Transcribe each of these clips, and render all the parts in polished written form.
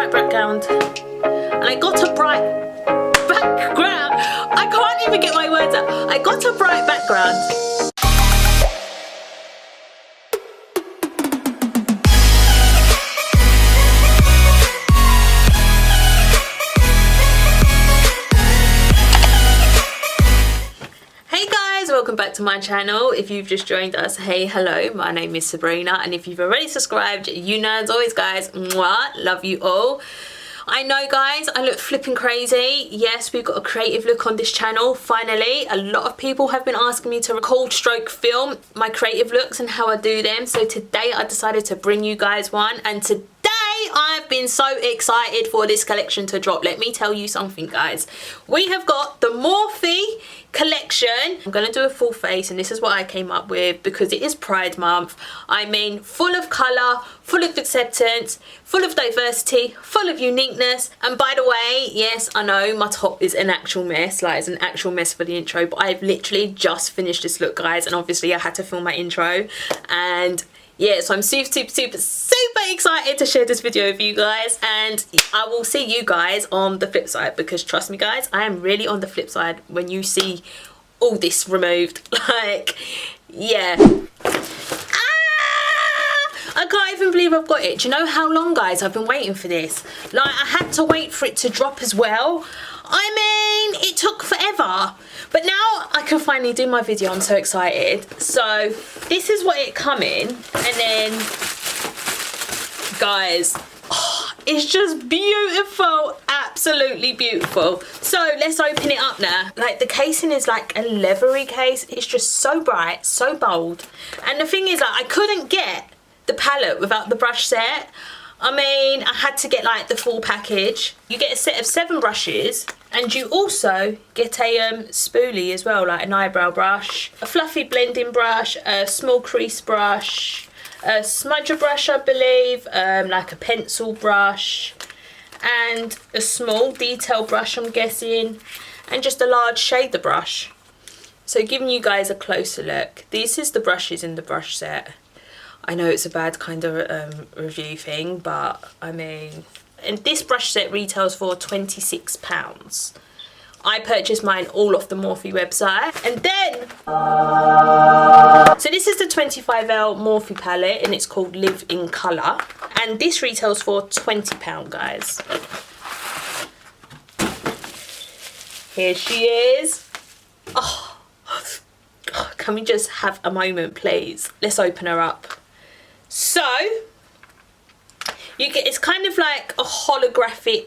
bright background. And I got a bright background. I can't even get my words out. I got a bright background. Welcome back to my channel. If you've just joined us, hey, hello, my name is Sabrina, and if you've already subscribed, you know, as always guys, mwah, love you all. I know guys, I look flipping crazy. Yes, we've got a creative look on this channel finally. A lot of people have been asking me to record stroke film my creative looks and how I do them, so today I decided to bring you guys one. And today I've been so excited for this collection to drop. Let me tell you something guys, we have got the Morphe collection. I'm gonna do a full face, and this is what I came up with because it is Pride Month. I mean, full of colour, full of acceptance, full of diversity, full of uniqueness. And by the way, yes, I know my top is an actual mess, like it's an actual mess for the intro, but I've literally just finished this look guys, and obviously I had to film my intro. And yeah, so I'm super excited to share this video with you guys, and I will see you guys on the flip side, because trust me guys, I am really on the flip side when you see all this removed. Like, yeah. I can't even believe I've got it. Do you know how long guys I've been waiting for this? Like, I had to wait for it to drop as well. I mean, it took forever, but now I can finally do my video. I'm so excited. So this is what it come in, and then guys, oh, it's just beautiful, absolutely beautiful. So let's open it up now. Like, the casing is like a leathery case. It's just so bright, so bold. And the thing is, like, I couldn't get the palette without the brush set. I mean, I had to get like the full package. You get a set of 7 brushes, and you also get a spoolie as well, like an eyebrow brush, a fluffy blending brush, a small crease brush, a smudger brush I believe, like a pencil brush, and a small detail brush I'm guessing, and just a large shader brush. So giving you guys a closer look, this is the brushes in the brush set. I know it's a bad kind of review thing, but I mean, and this brush set retails for £26. I purchased mine all off the Morphe website. And then, so this is the 25L Morphe palette, and it's called Live in Colour, and this retails for £20 guys. Here she is. Oh, can we just have a moment please? Let's open her up. So you get, it's kind of like a holographic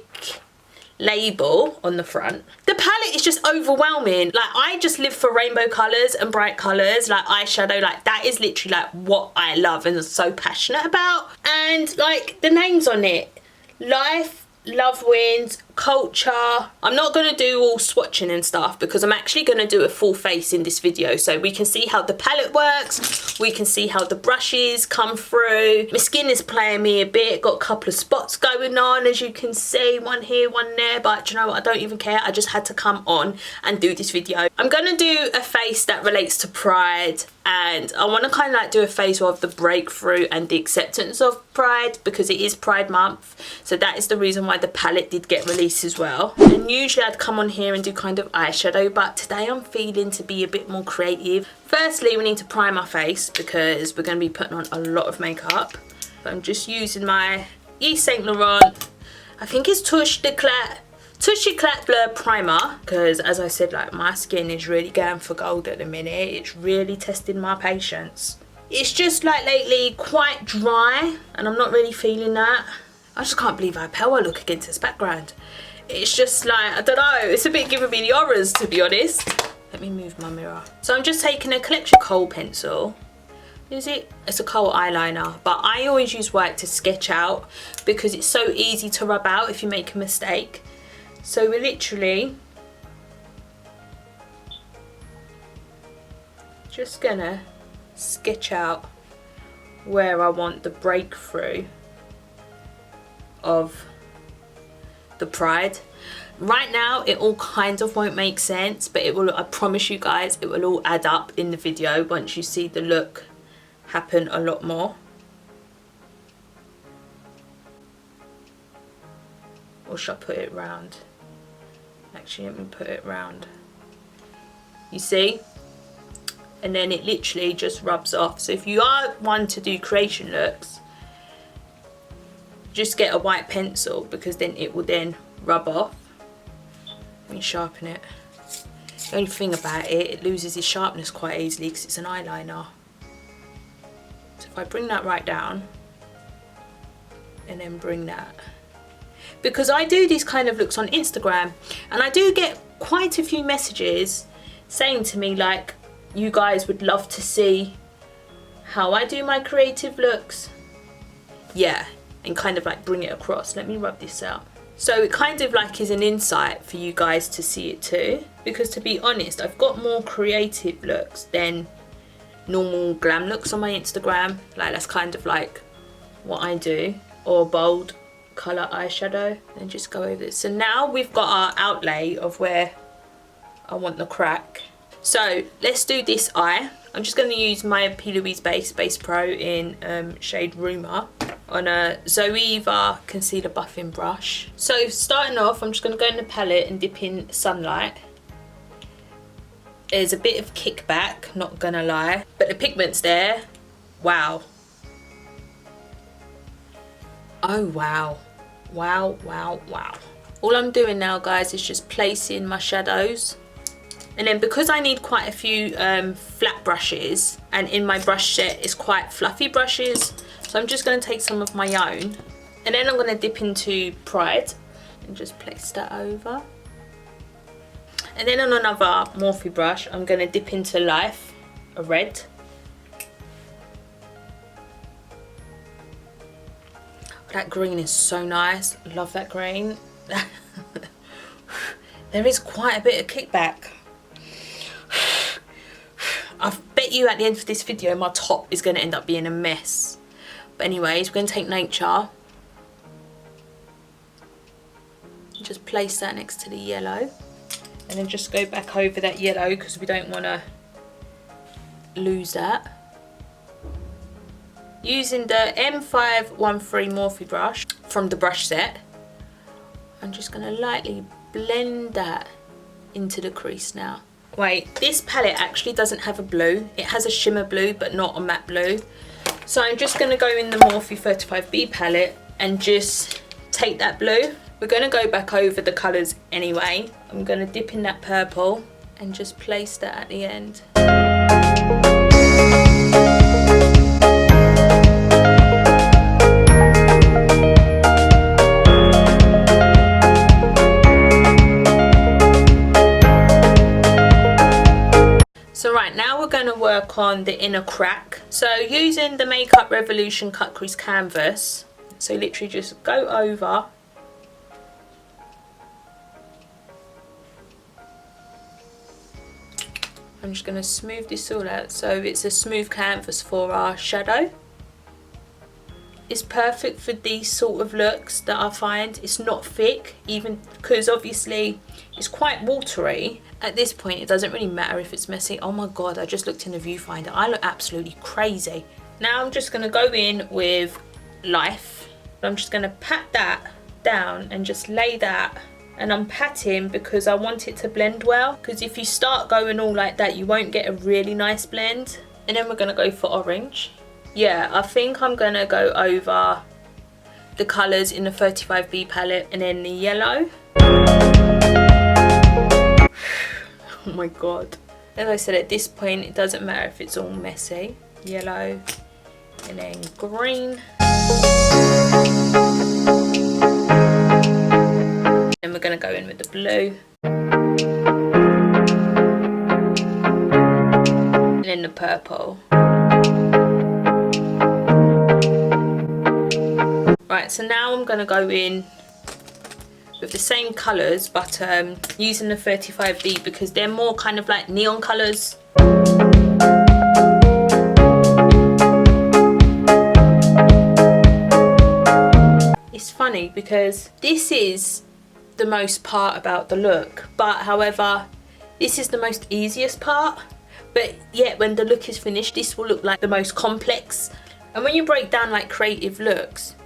label on the front. The palette is just overwhelming. Like, I just live for rainbow colours and bright colours, like eyeshadow. Like, that is literally like what I love and am so passionate about. And like the names on it: Life, Love Wins, Culture. I'm not going to do all swatching and stuff because I'm actually going to do a full face in this video, so we can see how the palette works, we can see how the brushes come through. My skin is playing me a bit, got a couple of spots going on as you can see, one here, one there, but you know what, I don't even care. I just had to come on and do this video. I'm going to do a face that relates to Pride, and I want to kind of like do a face of the breakthrough and the acceptance of Pride, because it is Pride Month, so that is the reason why the palette did get released as well. And usually I'd come on here and do kind of eyeshadow, but today I'm feeling to be a bit more creative. Firstly, we need to prime our face because we're going to be putting on a lot of makeup. So I'm just using my Yves Saint Laurent, I think it's Touche Eclat Blur Primer, because as I said, like, my skin is really going for gold at the minute. It's really testing my patience. It's just like lately quite dry, and I'm not really feeling that. I just can't believe how pale I look against this background. It's just like, I don't know, it's a bit giving me the horrors, to be honest. Let me move my mirror. So I'm just taking a collection kohl pencil. Is it? It's a kohl eyeliner, but I always use white to sketch out because it's so easy to rub out if you make a mistake. So we're literally just gonna sketch out where I want the breakthrough of the Pride. Right now it all kind of won't make sense, but it will, I promise you guys, it will all add up in the video once you see the look happen a lot more. Or should I put it round? Actually, let me put it round. You see? And then it literally just rubs off. So if you are one to do creation looks, just get a white pencil, because then it will then rub off. Let me sharpen it. The only thing about it, it loses its sharpness quite easily because it's an eyeliner. So if I bring that right down and then bring that, because I do these kind of looks on Instagram and I do get quite a few messages saying to me like, you guys would love to see how I do my creative looks. Yeah, and kind of like bring it across. Let me rub this out. So it kind of like is an insight for you guys to see it too, because to be honest, I've got more creative looks than normal glam looks on my Instagram. Like that's kind of like what I do, or bold colour eyeshadow, and just go over this. So now we've got our outlay of where I want the crack. So let's do this eye. I'm just going to use my PLOUISE Base Pro in shade Rumour on a Zoeva concealer buffing brush. So starting off, I'm just going to go in the palette and dip in Sunlight. There's a bit of kickback, not gonna lie, but the pigment's there. Wow. Oh wow. Wow, wow, wow. All I'm doing now, guys, is just placing my shadows. And then because I need quite a few flat brushes, and in my brush set is quite fluffy brushes, so I'm just going to take some of my own, and then I'm going to dip into Pride and just place that over. And then on another Morphe brush, I'm going to dip into Life, a red. That green is so nice. Love that green. There is quite a bit of kickback. I bet you at the end of this video my top is going to end up being a mess. But anyways, we're going to take Nature. Just place that next to the yellow. And then just go back over that yellow because we don't want to lose that. Using the M513 Morphe brush from the brush set, I'm just going to lightly blend that into the crease now. Wait, this palette actually doesn't have a blue. It has a shimmer blue, but not a matte blue. So I'm just going to go in the Morphe 35B palette and just take that blue. We're going to go back over the colours anyway. I'm going to dip in that purple and just place that at the end. So right now we're going to work on the inner crack. So using the Makeup Revolution Cut Crease Canvas, so literally just go over. I'm just going to smooth this all out so it's a smooth canvas for our shadow. It's perfect for these sort of looks that I find. It's not thick, even because obviously it's quite watery. At this point it doesn't really matter if it's messy. Oh my god, I just looked in the viewfinder. I look absolutely crazy. Now I'm just going to go in with Life. I'm just going to pat that down and just lay that. And I'm patting because I want it to blend well, because if you start going all like that you won't get a really nice blend. And then we're going to go for Orange. Yeah, I think I'm going to go over the colours in the 35B palette and then the yellow. Oh my god. As I said, at this point it doesn't matter if it's all messy. Yellow and then green. Then we're going to go in with the blue. And then the purple. Right, so now I'm going to go in with the same colours, but using the 35B because they're more kind of like neon colours. It's funny because this is the most part about the look, but however this is the most easiest part, but yet when the look is finished this will look like the most complex. And when you break down like creative looks,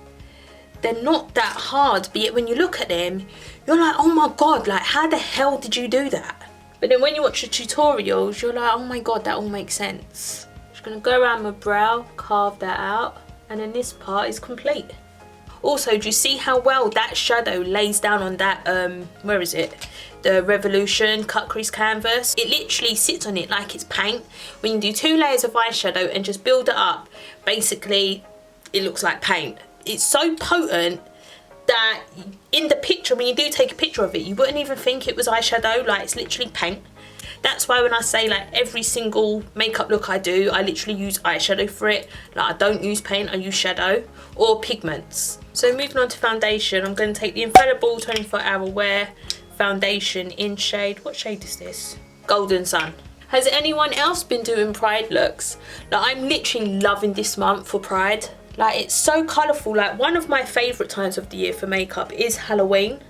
they're not that hard, but yet when you look at them, you're like, oh my god, like how the hell did you do that? But then when you watch the tutorials, you're like, oh my god, that all makes sense. Just gonna go around my brow, carve that out, and then this part is complete. Also, do you see how well that shadow lays down on that, where is it? The Revolution cut crease canvas. It literally sits on it like it's paint. When you do 2 layers of eyeshadow and just build it up, basically it looks like paint. It's so potent that in the picture, when you do take a picture of it, you wouldn't even think it was eyeshadow. Like, it's literally paint. That's why when I say like every single makeup look I do, I literally use eyeshadow for it. Like, I don't use paint, I use shadow or pigments. So moving on to foundation, I'm going to take the Infallible 24 Hour Wear foundation in shade, what shade is this? Golden Sun. Has anyone else been doing Pride looks? Like, I'm literally loving this month for Pride. Like, it's so colourful. Like, one of my favourite times of the year for makeup is Halloween.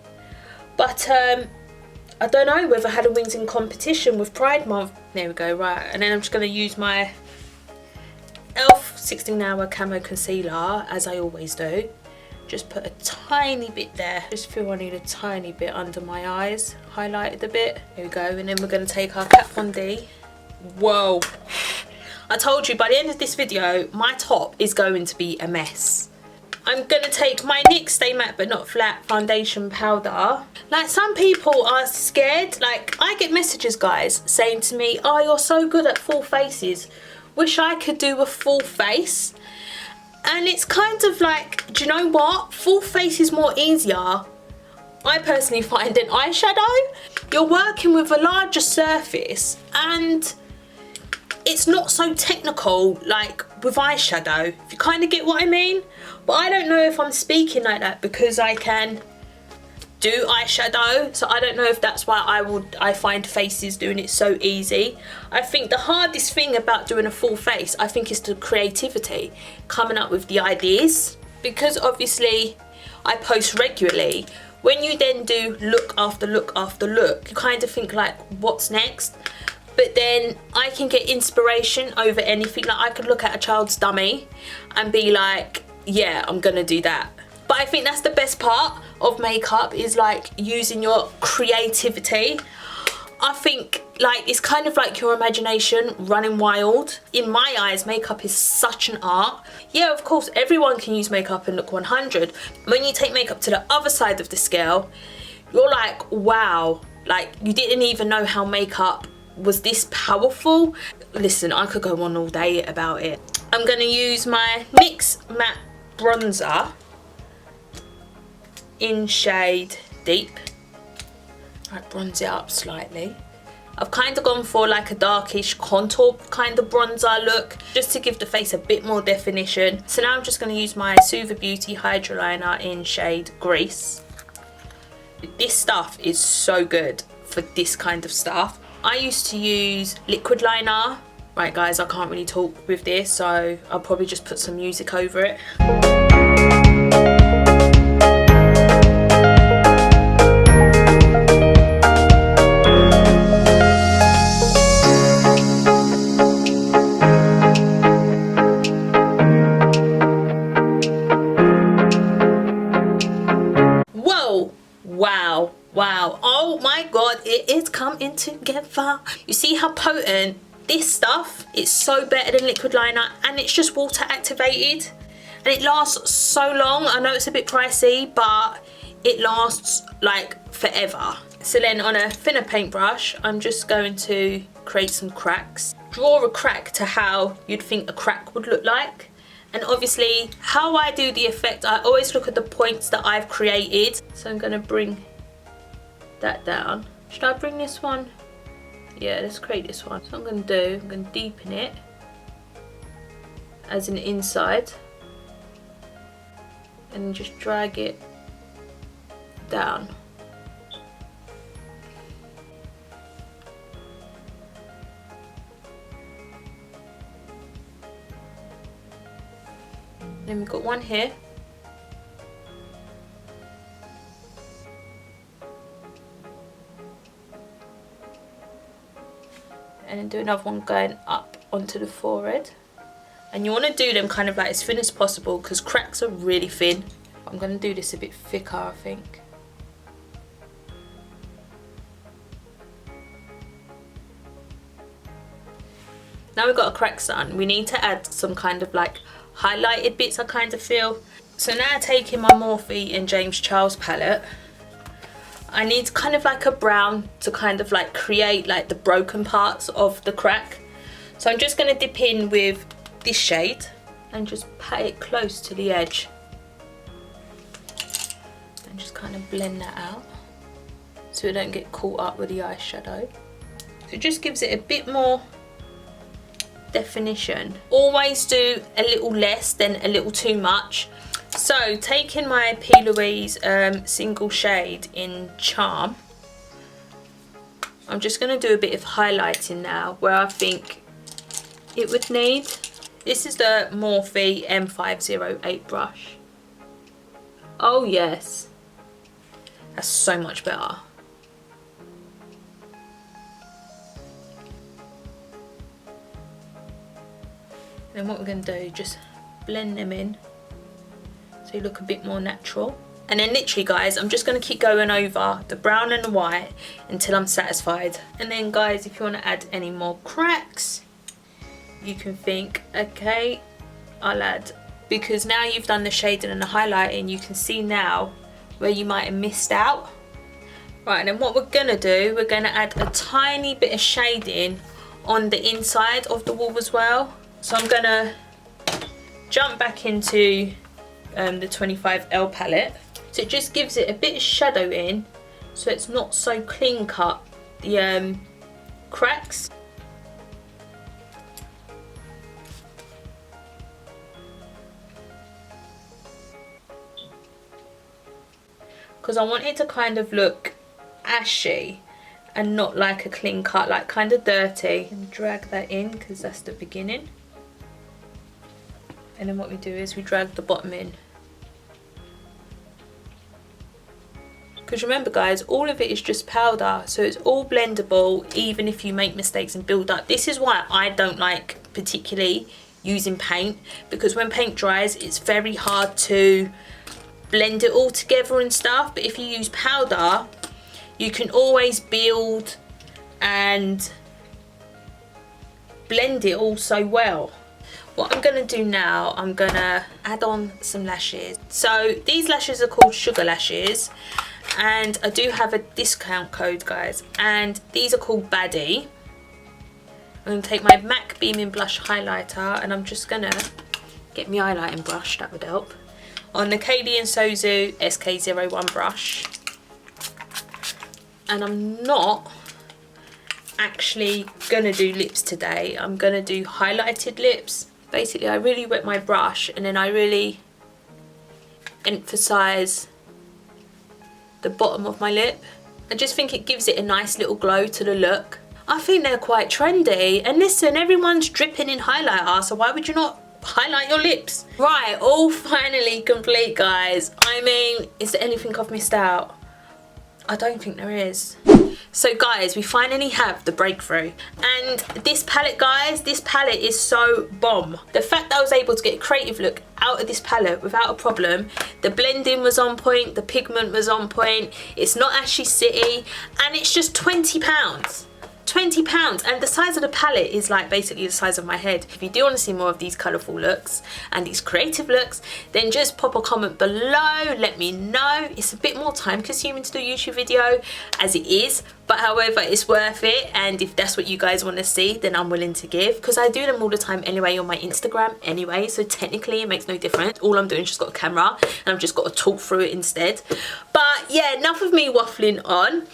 But I don't know whether Halloween's in competition with Pride month. There we go, right. And then I'm just going to use my e.l.f. 16 Hour Camo Concealer, as I always do. Just put a tiny bit there. Just feel I need a tiny bit under my eyes. Highlighted a bit. There we go. And then we're going to take our Kat Von D. Whoa. I told you by the end of this video, my top is going to be a mess. I'm going to take my NYX Stay Matte But Not Flat foundation powder. Like, some people are scared. Like, I get messages, guys, saying to me, oh, you're so good at full faces. Wish I could do a full face. And it's kind of like, do you know what? Full face is more easier, I personally find, than eyeshadow. You're working with a larger surface and it's not so technical like with eyeshadow, if you kind of get what I mean. But I don't know if I'm speaking like that because I can do eyeshadow, so I don't know if that's why I find faces doing it so easy. I think the hardest thing about doing a full face, I think, is the creativity, coming up with the ideas. Because obviously I post regularly, when you then do look after look after look, you kind of think like, what's next? But then I can get inspiration over anything. Like, I could look at a child's dummy and be like, yeah, I'm gonna do that. But I think that's the best part of makeup, is like using your creativity. I think like it's kind of like your imagination running wild. In my eyes, makeup is such an art. Yeah, of course, everyone can use makeup and look 100. When you take makeup to the other side of the scale, you're like, wow, like you didn't even know how makeup was this powerful. Listen, I could go on all day about it. I'm gonna use my NYX matte bronzer in shade Deep. Right, bronze it up slightly. I've kind of gone for like a darkish contour kind of bronzer look, just to give the face a bit more definition. So now I'm just going to use my SUVA Beauty Hydra Liner in shade Grease. This stuff is so good for this kind of stuff. I used to use liquid liner. Right guys, I can't really talk with this, so I'll probably just put some music over it. Wow, oh my god, it is coming together. You see how potent this stuff is? So better than liquid liner, and it's just water activated and it lasts so long. I know it's a bit pricey, but it lasts like forever. So then on a thinner paintbrush, I'm just going to create some cracks. Draw a crack to how you'd think a crack would look like. And obviously how I do the effect, I always look at the points that I've created. So I'm going to bring that down. Should I bring this one? Yeah, let's create this one. So what I'm going to do, I'm going to deepen it as an inside and just drag it down. Then we've got one here. And then do another one going up onto the forehead. And you want to do them kind of like as thin as possible because cracks are really thin. I'm going to do this a bit thicker, I think. Now we've got a crack done, we need to add some kind of like highlighted bits, I kind of feel. So now taking my Morphe and James Charles palette, I need kind of like a brown to kind of like create like the broken parts of the crack. So I'm just going to dip in with this shade and just pat it close to the edge. And just kind of blend that out so we don't get caught up with the eyeshadow. So it just gives it a bit more definition. Always do a little less than a little too much. So taking my PLOUISE single shade in Charm, I'm just going to do a bit of highlighting now where I think it would need. This is the Morphe M508 brush. Oh yes, that's so much better. Then what we're going to do, just blend them in so you look a bit more natural. And then literally guys, I'm just going to keep going over the brown and the white until I'm satisfied. And then guys, if you want to add any more cracks, you can think, okay, I'll add. Because now you've done the shading and the highlighting, you can see now where you might have missed out. Right, and then what we're going to do, we're going to add a tiny bit of shading on the inside of the wall as well. So I'm going to jump back into the 25L palette. So it just gives it a bit of shadow in, so it's not so clean cut, the cracks. Because I want it to kind of look ashy and not like a clean cut, like kind of dirty. And drag that in because that's the beginning. And then what we do is we drag the bottom in. Because remember guys, all of it is just powder, so it's all blendable even if you make mistakes and build up. This is why I don't like particularly using paint, because when paint dries it's very hard to blend it all together and stuff. But if you use powder, you can always build and blend it all so well. What I'm going to do now, I'm going to add on some lashes. So these lashes are called Sugar Lashes, and I do have a discount code guys, and these are called BADDIE. I'm going to take my MAC Beaming Blush Highlighter and I'm just going to get my highlighting brush, that would help, on the Kaylee and Sozu SK01 brush. And I'm not actually going to do lips today, I'm going to do highlighted lips. Basically I really wet my brush and then I really emphasise the bottom of my lip. I just think it gives it a nice little glow to the look. I think they're quite trendy, and listen, everyone's dripping in highlighter, so why would you not highlight your lips? Right, all finally complete guys. I mean, is there anything I've missed out? I don't think there is. So guys, we finally have the breakthrough, and this palette guys, this palette is so bomb. The fact that I was able to get a creative look out of this palette without a problem, the blending was on point, the pigment was on point, it's not ashy city, and it's just £20. £20, and the size of the palette is like basically the size of my head. If you do want to see more of these colourful looks and these creative looks, then just pop a comment below, let me know. It's a bit more time consuming to do a YouTube video as it is, but however it's worth it, and if that's what you guys want to see, then I'm willing to give, because I do them all the time anyway on my Instagram anyway, so technically it makes no difference. All I'm doing is just got a camera and I've just got to talk through it instead. But yeah, enough of me waffling on.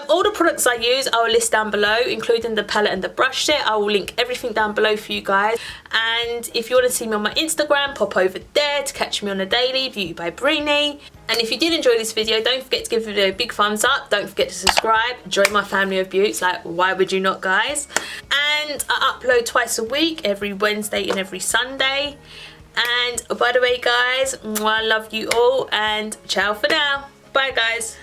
All the products I use I will list down below, including the palette and the brush set. I will link everything down below for you guys, and if you want to see me on my Instagram, pop over there to catch me on a daily, Beauty by Brini. And if you did enjoy this video, don't forget to give the video a big thumbs up, don't forget to subscribe, join my family of beauts, like why would you not guys? And I upload twice a week, every Wednesday and every Sunday. And by the way guys, I love you all, and ciao for now. Bye guys.